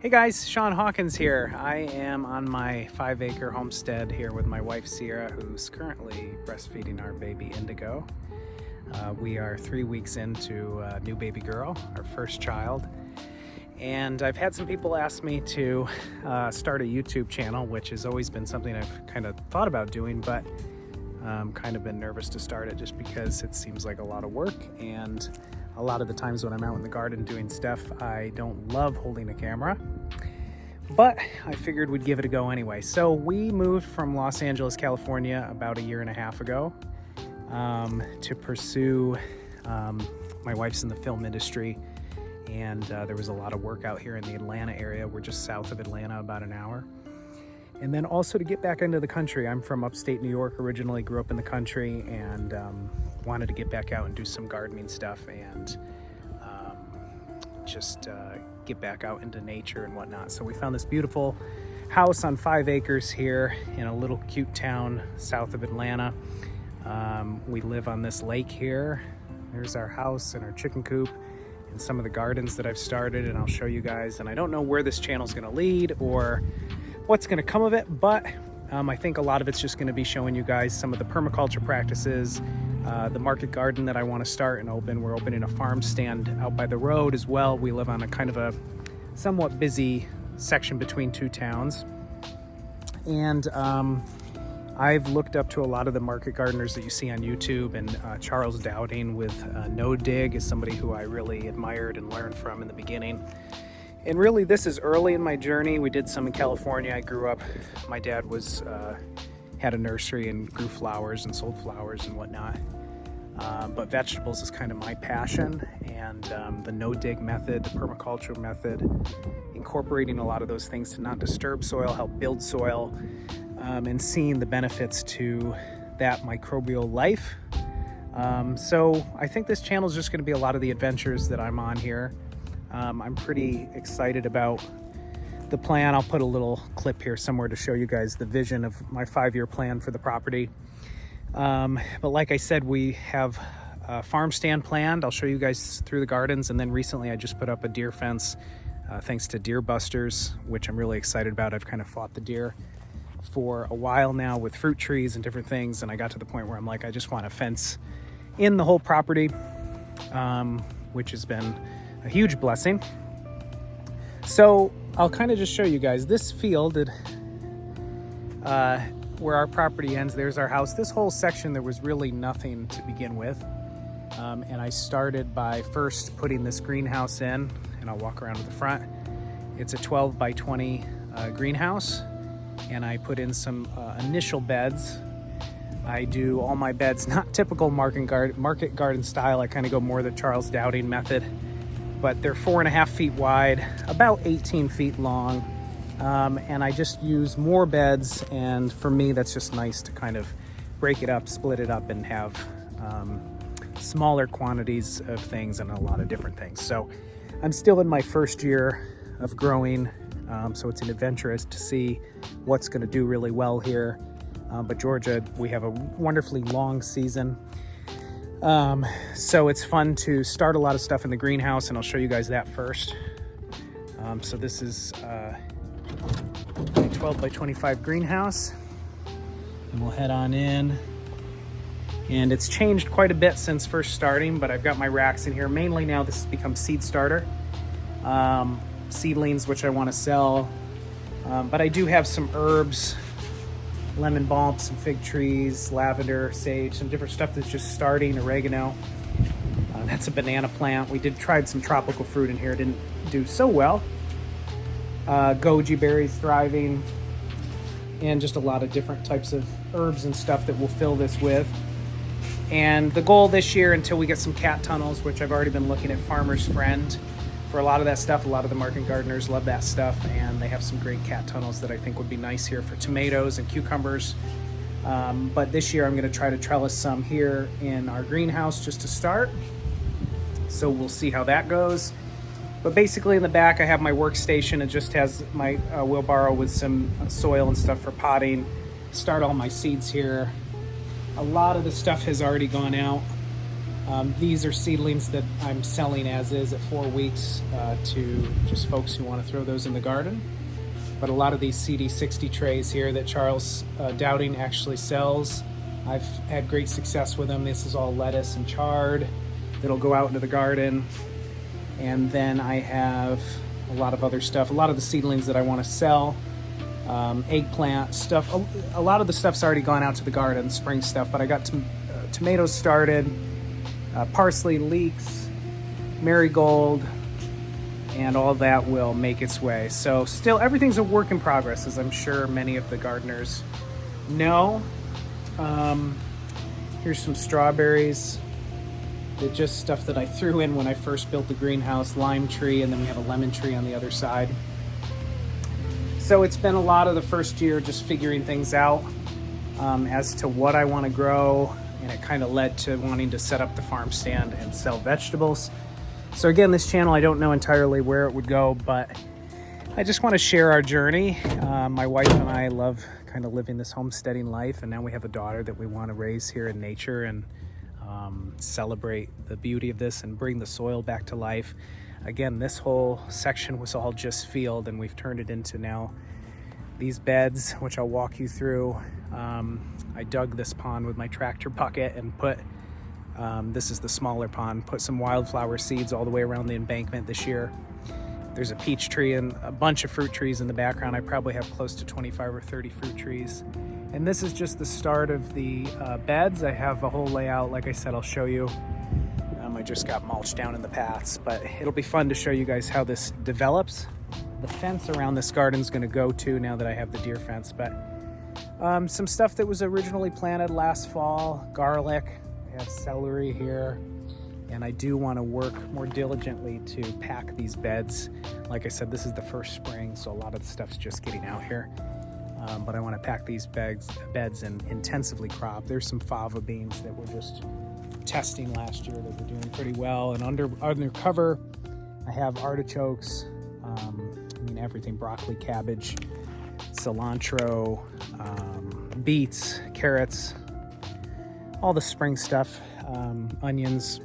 Hey guys, Shawn Hawkins here. I am on my 5-acre homestead here with my wife Sierra, who's currently breastfeeding our baby Indigo. We are 3 weeks into a new baby girl, our first child. And I've had some people ask me to start a YouTube channel, which has always been something I've kind of thought about doing, but kind of been nervous to start it just because it seems like a lot of work. And a lot of the times when I'm out in the garden doing stuff, I don't love holding a camera, but I figured we'd give it a go anyway. So we moved from Los Angeles, California about 1.5 years ago to pursue, my wife's in the film industry, and there was a lot of work out here in the Atlanta area. We're just south of Atlanta, about an hour. And then also to get back into the country. I'm from upstate New York originally, grew up in the country, and wanted to get back out and do some gardening stuff and just get back out into nature and whatnot. So we found this beautiful house on 5 acres here in a little cute town south of Atlanta. We live on this lake here. There's our house and our chicken coop and some of the gardens that I've started, and I'll show you guys. And I don't know where this channel is going to lead or what's going to come of it, but I think a lot of it's just going to be showing you guys some of the permaculture practices, the market garden that I want to start and open. We're opening a farm stand out by the road as well. We live on a kind of a somewhat busy section between two towns. And I've looked up to a lot of the market gardeners that you see on YouTube, and Charles Dowding with No Dig is somebody who I really admired and learned from in the beginning. And really, this is early in my journey. We did some in California. I grew up, my dad was had a nursery and grew flowers and sold flowers and whatnot. But vegetables is kind of my passion, and the no-dig method, the permaculture method, incorporating a lot of those things to not disturb soil, help build soil, and seeing the benefits to that microbial life. So I think this channel is just going to be a lot of the adventures that I'm on here. I'm pretty excited about the plan. I'll put a little clip here somewhere to show you guys the vision of my 5-year plan for the property. But like I said, we have a farm stand planned. I'll show you guys through the gardens. And then recently I just put up a deer fence, thanks to Deer Busters, which I'm really excited about. I've kind of fought the deer for a while now with fruit trees and different things. And I got to the point where I'm like, I just want a fence in the whole property, which has been a huge blessing. So I'll kind of just show you guys this field where our property ends. There's our house. This whole section, there was really nothing to begin with. And I started by first putting this greenhouse in, and I'll walk around to the front. It's a 12 by 20 greenhouse, and I put in some initial beds. I do all my beds, not typical market garden style. I kind of go more the Charles Dowding method, but they're 4.5 feet wide, about 18 feet long. And I just use more beds, and for me that's just nice to kind of break it up, split it up, and have smaller quantities of things and a lot of different things. So I'm still in my first year of growing, so it's an adventure to see what's going to do really well here. But Georgia, we have a wonderfully long season. So it's fun to start a lot of stuff in the greenhouse, and I'll show you guys that first. So this is a 12 by 25 greenhouse, and we'll head on in. And it's changed quite a bit since first starting, but I've got my racks in here. Mainly now this has become seed starter, seedlings, which I want to sell. But I do have some herbs, lemon balm, some fig trees, lavender, sage, some different stuff that's just starting, oregano. That's a banana plant. We tried some tropical fruit in here. It didn't do so well. Goji berries thriving, and just a lot of different types of herbs and stuff that we'll fill this with. And the goal this year, until we get some cat tunnels, which I've already been looking at Farmer's Friend for a lot of that stuff. A lot of the market gardeners love that stuff, and they have some great cat tunnels that I think would be nice here for tomatoes and cucumbers. But this year I'm going to try to trellis some here in our greenhouse just to start. So we'll see how that goes. But basically in the back I have my workstation. It just has my wheelbarrow with some soil and stuff for potting. Start all my seeds here. A lot of the stuff has already gone out. These are seedlings that I'm selling as is at 4 weeks to just folks who want to throw those in the garden. But a lot of these CD60 trays here that Charles Dowding actually sells, I've had great success with them. This is all lettuce and chard that'll go out into the garden. And then I have a lot of other stuff, a lot of the seedlings that I want to sell, eggplant stuff. A lot of the stuff's already gone out to the garden, spring stuff, but I got tomatoes started, parsley, leeks, marigold, and all that will make its way. So still, everything's a work in progress, as I'm sure many of the gardeners know. Here's some strawberries. They're just stuff that I threw in when I first built the greenhouse, lime tree, and then we have a lemon tree on the other side. So it's been a lot of the first year just figuring things out as to what I want to grow, and it kind of led to wanting to set up the farm stand and sell vegetables. So again, this channel, I don't know entirely where it would go, but I just want to share our journey. My wife and I love kind of living this homesteading life, and now we have a daughter that we want to raise here in nature and celebrate the beauty of this and bring the soil back to life. Again, this whole section was all just field, and we've turned it into now these beds, which I'll walk you through. I dug this pond with my tractor bucket and put this is the smaller pond, put some wildflower seeds all the way around the embankment this year. There's a peach tree and a bunch of fruit trees in the background. I probably have close to 25 or 30 fruit trees. And this is just the start of the beds. I have a whole layout. Like I said, I'll show you. I just got mulch down in the paths, but it'll be fun to show you guys how this develops. The fence around this garden is going to go to now that I have the deer fence, but some stuff that was originally planted last fall, garlic. I have celery here, and I do want to work more diligently to pack these beds. Like I said, this is the first spring, so a lot of the stuff's just getting out here. But I want to pack these beds and intensively crop. There's some fava beans that we're just testing last year that were doing pretty well. And under cover, I have artichokes, everything, broccoli, cabbage, cilantro, beets, carrots, all the spring stuff, onions.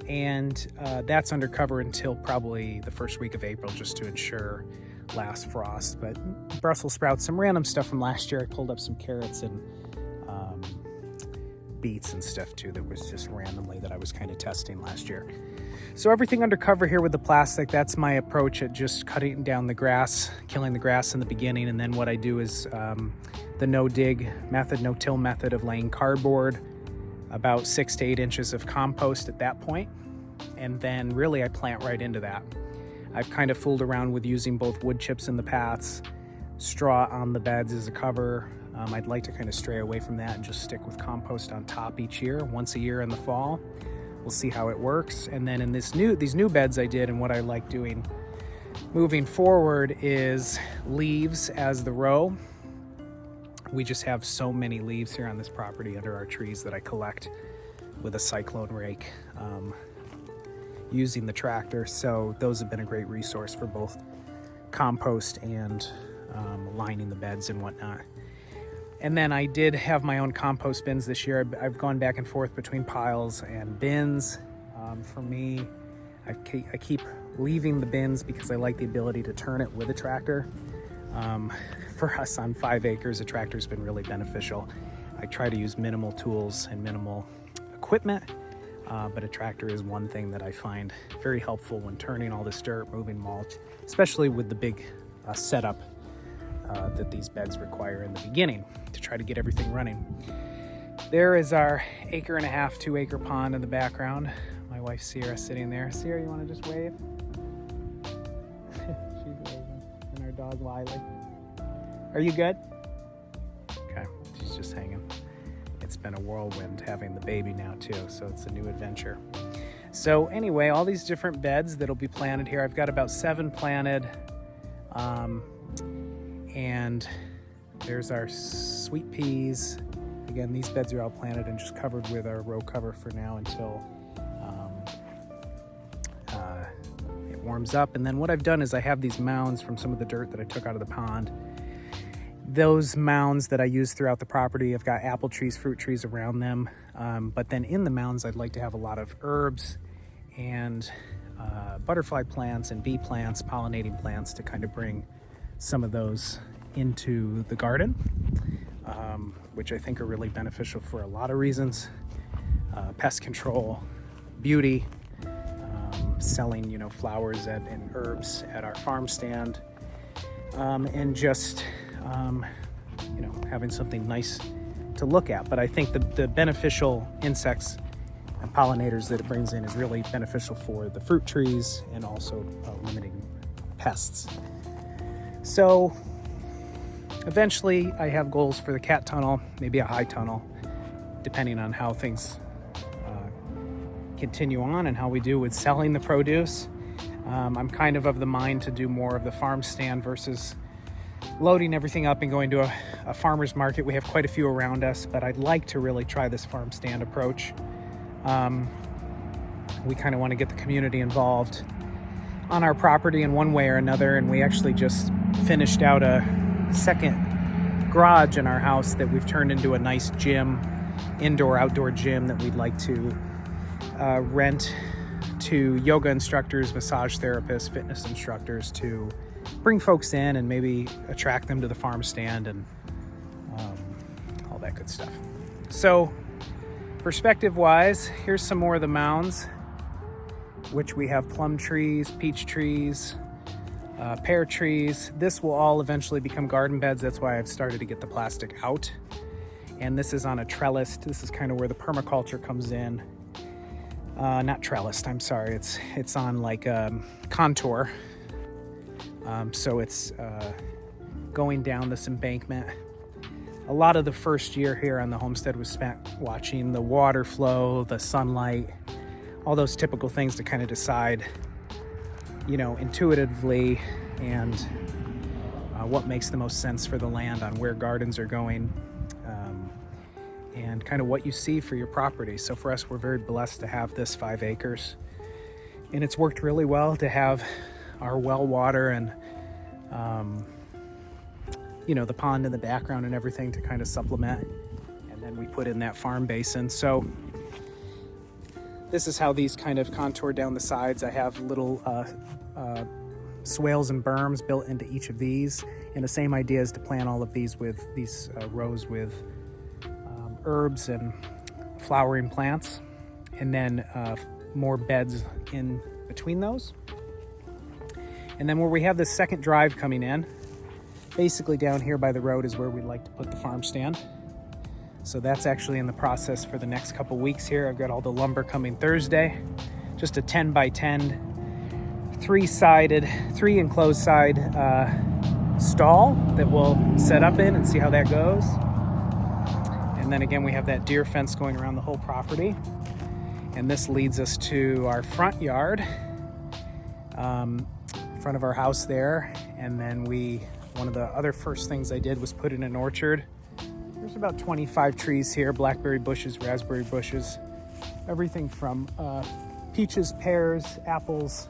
And that's under cover until probably the first week of April, just to ensure last frost. But Brussels sprouts, some random stuff from last year. I pulled up some carrots and beets and stuff too that was just randomly that I was kind of testing last year. So everything under cover here with the plastic, that's my approach at just cutting down the grass, killing the grass in the beginning. And then what I do is the no-dig method, no-till method of laying cardboard, about 6 to 8 inches of compost at that point. And then really I plant right into that. I've kind of fooled around with using both wood chips in the paths, straw on the beds as a cover. I'd like to kind of stray away from that and just stick with compost on top each year, once a year in the fall. We'll see how it works. And then in these new beds I did, and what I like doing moving forward is leaves as the row. We just have so many leaves here on this property under our trees that I collect with a cyclone rake using the tractor. So those have been a great resource for both compost and lining the beds and whatnot. And then I did have my own compost bins this year. I've gone back and forth between piles and bins. For me, I keep leaving the bins because I like the ability to turn it with a tractor. For us on 5 acres, a tractor's been really beneficial. I try to use minimal tools and minimal equipment, but a tractor is one thing that I find very helpful when turning all this dirt, moving mulch, especially with the big setup that these beds require in the beginning to try to get everything running. There is our 1.5 acre, 2 acre pond in the background. My wife Sierra sitting there. Sierra, you want to just wave? She's waving. And our dog Wiley. Are you good? Okay, she's just hanging. It's been a whirlwind having the baby now too, so it's a new adventure. So anyway, all these different beds that'll be planted here. I've got about 7 planted. And there's our sweet peas. Again, these beds are all planted and just covered with our row cover for now until it warms up. And then what I've done is I have these mounds from some of the dirt that I took out of the pond. Those mounds that I use throughout the property have got apple trees, fruit trees around them. But then in the mounds, I'd like to have a lot of herbs and butterfly plants and bee plants, pollinating plants, to kind of bring some of those into the garden, which I think are really beneficial for a lot of reasons. Pest control, beauty, selling, flowers and herbs at our farm stand, and just, having something nice to look at. But I think the beneficial insects and pollinators that it brings in is really beneficial for the fruit trees and also limiting pests. So eventually I have goals for the cat tunnel, maybe a high tunnel, depending on how things continue on and how we do with selling the produce. I'm kind of the mind to do more of the farm stand versus loading everything up and going to a farmer's market. We have quite a few around us, but I'd like to really try this farm stand approach. We kind of want to get the community involved on our property in one way or another, and we actually just finished out a second garage in our house that we've turned into a nice gym, indoor-outdoor gym that we'd like to rent to yoga instructors, massage therapists, fitness instructors, to bring folks in and maybe attract them to the farm stand and all that good stuff. So perspective-wise, here's some more of the mounds, which we have plum trees, peach trees, pear trees. This will all eventually become garden beds. That's why I've started to get the plastic out. And this is on a trellis. This is kind of where the permaculture comes in. Not trellised, I'm sorry. It's on like contour. So it's going down this embankment. A lot of the first year here on the homestead was spent watching the water flow, the sunlight, all those typical things to kind of decide, intuitively and what makes the most sense for the land on where gardens are going, and kind of what you see for your property. So for us, we're very blessed to have this 5 acres, and it's worked really well to have our well water and the pond in the background and everything to kind of supplement. And then we put in that farm basin. So this is how these kind of contour down the sides. I have little swales and berms built into each of these. And the same idea is to plant all of these with these rows with herbs and flowering plants, and then more beds in between those. And then where we have this second drive coming in, basically down here by the road, is where we'd like to put the farm stand. So that's actually in the process for the next couple weeks here. I've got all the lumber coming Thursday, just a 10 by 10, 3 enclosed side stall that we'll set up in and see how that goes. And then again, we have that deer fence going around the whole property. And this leads us to our front yard, front of our house there. And then one of the other first things I did was put in an orchard. There's about 25 trees here, blackberry bushes, raspberry bushes, everything from peaches, pears, apples,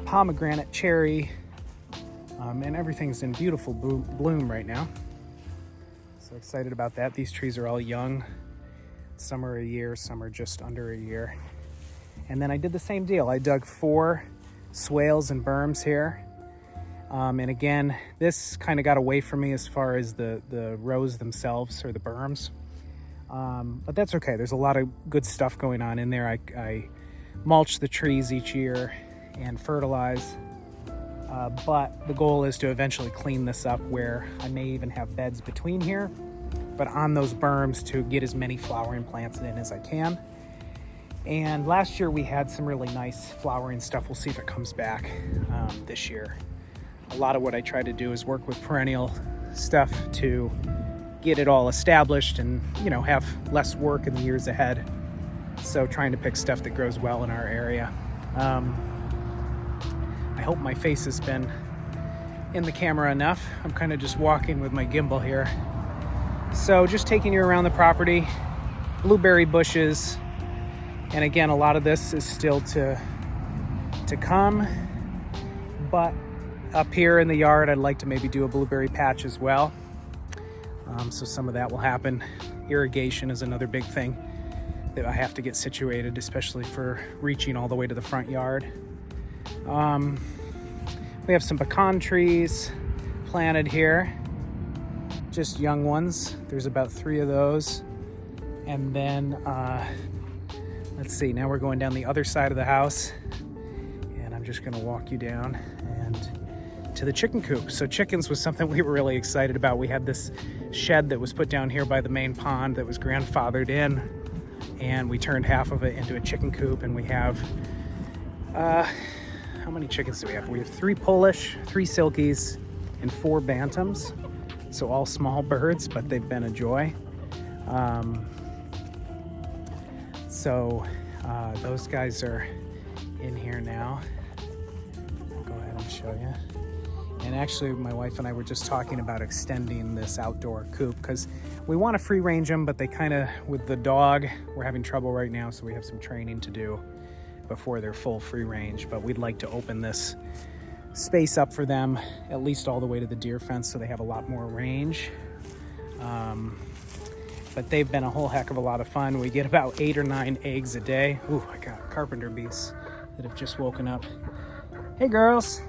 pomegranate, cherry, and everything's in beautiful bloom right now. So excited about that. These trees are all young. Some are a year, some are just under a year. And then I did the same deal. I dug 4 swales and berms here. And again, this kind of got away from me as far as the rows themselves or the berms. But that's okay. There's a lot of good stuff going on in there. I mulch the trees each year and fertilize. But the goal is to eventually clean this up where I may even have beds between here, but on those berms to get as many flowering plants in as I can. And last year we had some really nice flowering stuff. We'll see if it comes back this year. A lot of what I try to do is work with perennial stuff to get it all established and, have less work in the years ahead. So trying to pick stuff that grows well in our area. I hope my face has been in the camera enough. I'm kind of just walking with my gimbal here. So just taking you around the property, blueberry bushes. And again, a lot of this is still to come, but Up here in the yard, I'd like to maybe do a blueberry patch as well. So some of that will happen. Irrigation is another big thing that I have to get situated, especially for reaching all the way to the front yard. We have some pecan trees planted here, just young ones. There's about 3 of those. And then, let's see, now we're going down the other side of the house, and I'm just gonna walk you down and to the chicken coop. So chickens was something we were really excited about. We had this shed that was put down here by the main pond that was grandfathered in, and we turned half of it into a chicken coop, and we have, how many chickens do we have? We have 3 Polish, 3 Silkies, and 4 Bantams. So all small birds, but they've been a joy. Those guys are in here now. I'll go ahead and show you. And actually, my wife and I were just talking about extending this outdoor coop because we want to free range them, but they kind of, with the dog, we're having trouble right now, so we have some training to do before they're full free range. But we'd like to open this space up for them, at least all the way to the deer fence, so they have a lot more range. But they've been a whole heck of a lot of fun. We get about 8 or 9 eggs a day. Ooh, I got carpenter bees that have just woken up. Hey, girls.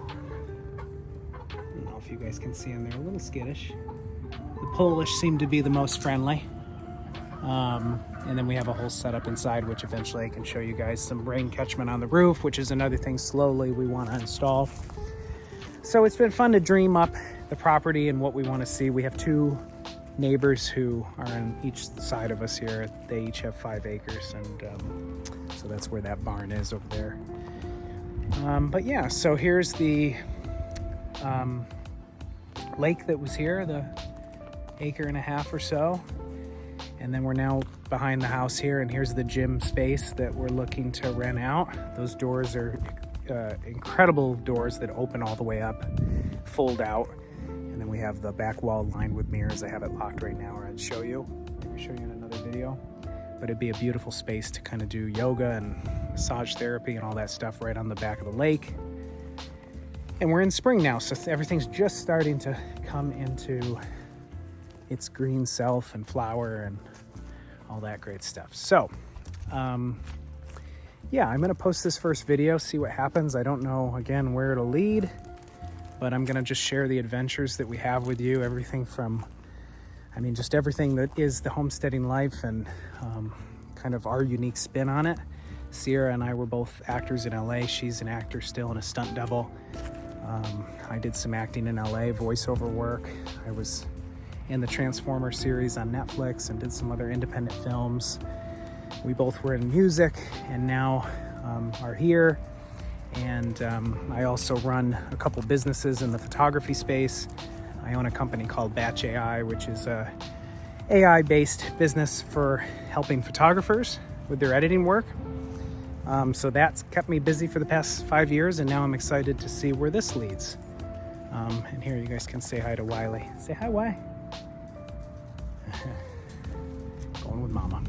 I don't know if you guys can see them. They're a little skittish. The Polish seem to be the most friendly. And then we have a whole setup inside, which eventually I can show you guys. Some rain catchment on the roof, which is another thing slowly we want to install. So it's been fun to dream up the property and what we want to see. We have 2 neighbors who are on each side of us here. They each have 5 acres, and so that's where that barn is over there. But yeah, so here's the lake that was here, the 1.5 acres or so. And then we're now behind the house here, and here's the gym space that we're looking to rent out. Those doors are incredible doors that open all the way up, fold out. And then we have the back wall lined with mirrors. I have it locked right now, or I'd show you. Maybe show you in another video. But it'd be a beautiful space to kind of do yoga and massage therapy and all that stuff right on the back of the lake. And we're in spring now, so everything's just starting to come into its green self and flower and all that great stuff. So, yeah, I'm gonna post this first video, see what happens. I don't know, again, where it'll lead, but I'm gonna just share the adventures that we have with you. Everything from, I mean, just everything that is the homesteading life and kind of our unique spin on it. Sierra and I were both actors in LA. She's an actor still and a stunt double. I did some acting in LA, voiceover work. I was in the Transformer series on Netflix and did some other independent films. We both were in music and now are here. And I also run a couple businesses in the photography space. I own a company called Batch AI, which is a AI-based business for helping photographers with their editing work. So that's kept me busy for the past 5 years, and now I'm excited to see where this leads. And here you guys can say hi to Wiley. Say hi, Wy. Going with Mama.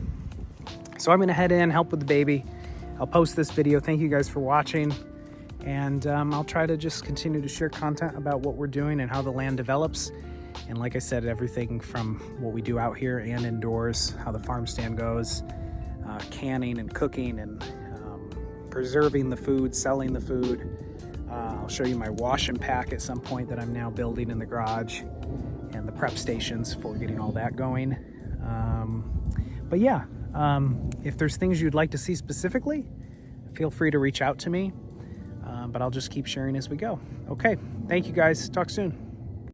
So I'm gonna head in, help with the baby. I'll post this video. Thank you guys for watching. And I'll try to just continue to share content about what we're doing and how the land develops. And like I said, everything from what we do out here and indoors, how the farm stand goes, canning and cooking and preserving the food, selling the food. I'll show you my wash and pack at some point that I'm now building in the garage, and the prep stations for getting all that going. But yeah, if there's things you'd like to see specifically, feel free to reach out to me. But I'll just keep sharing as we go. Okay, thank you guys. Talk soon.